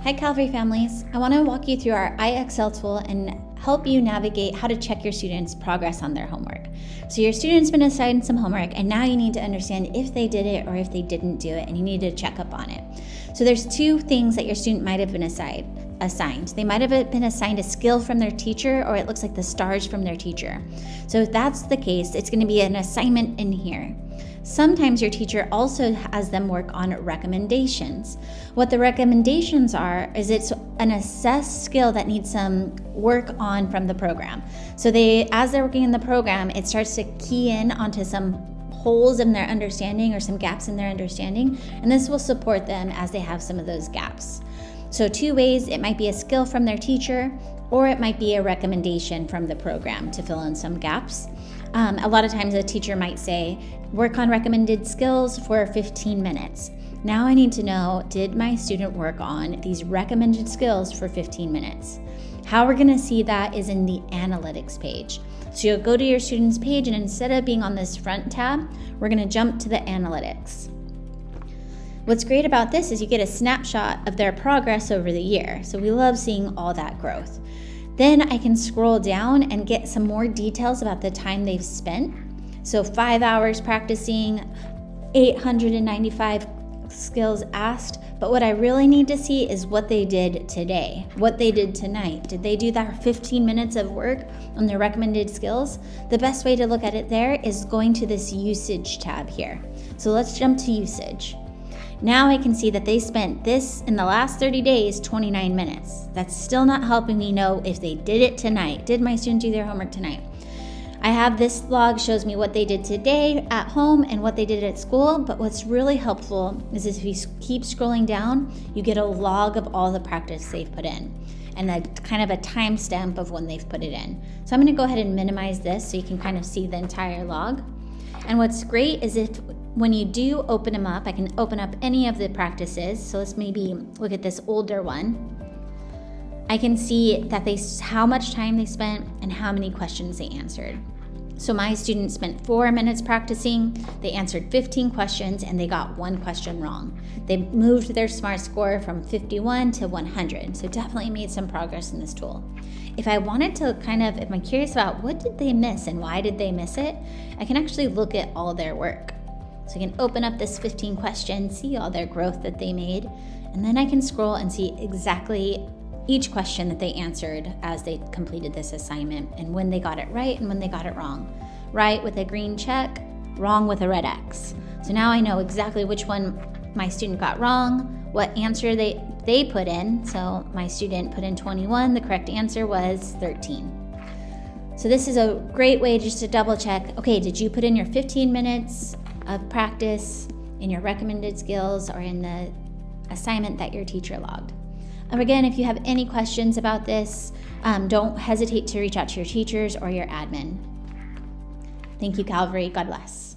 Hi Calvary families, I want to walk you through our IXL tool and help you navigate how to check your students' progress on their homework. So your student's been assigned some homework and now you need to understand if they did it or if they didn't do it, and you need to check up on it. So there's two things that your student might have been assigned. They might have been assigned a skill from their teacher, or it looks like the stars from their teacher. So if that's the case, it's going to be an assignment in here. Sometimes your teacher also has them work on recommendations. What the recommendations are is it's an assessed skill that needs some work on from the program. So as they're working in the program, it starts to key in onto some holes in their understanding or some gaps in their understanding, and this will support them as they have some of those gaps. So two ways: it might be a skill from their teacher, or it might be a recommendation from the program to fill in some gaps. A lot of times a teacher might say, work on recommended skills for 15 minutes. Now I need to know, did my student work on these recommended skills for 15 minutes? How we're gonna see that is in the analytics page. So you'll go to your student's page, and instead of being on this front tab, we're gonna jump to the analytics. What's great about this is you get a snapshot of their progress over the year. So we love seeing all that growth. Then I can scroll down and get some more details about the time they've spent. So 5 hours practicing, 895 skills asked. But what I really need to see is what they did today, what they did tonight. Did they do that 15 minutes of work on their recommended skills? The best way to look at it there is going to this usage tab here. So let's jump to usage. Now I can see that they spent this in the last 30 days, 29 minutes. That's still not helping me know if they did it tonight. Did my student do their homework tonight? I have this log, shows me what they did today at home and what they did at school, but what's really helpful is if you keep scrolling down, you get a log of all the practice they've put in and a kind of a timestamp of when they've put it in. So I'm gonna go ahead and minimize this so you can kind of see the entire log. And what's great is when you do open them up, I can open up any of the practices. So let's maybe look at this older one. I can see that how much time they spent and how many questions they answered. So my student spent 4 minutes practicing, they answered 15 questions, and they got 1 question wrong. They moved their SMART score from 51 to 100, so definitely made some progress in this tool. If I wanted to if I'm curious about what did they miss and why did they miss it, I can actually look at all their work. So I can open up this 15 questions, see all their growth that they made, and then I can scroll and see exactly each question that they answered as they completed this assignment and when they got it right and when they got it wrong. Right with a green check, wrong with a red X. So now I know exactly which one my student got wrong, what answer they put in. So my student put in 21, the correct answer was 13. So this is a great way just to double check, okay, did you put in your 15 minutes of practice in your recommended skills or in the assignment that your teacher logged? Again, if you have any questions about this, don't hesitate to reach out to your teachers or your admin. Thank you, Calvary. God bless.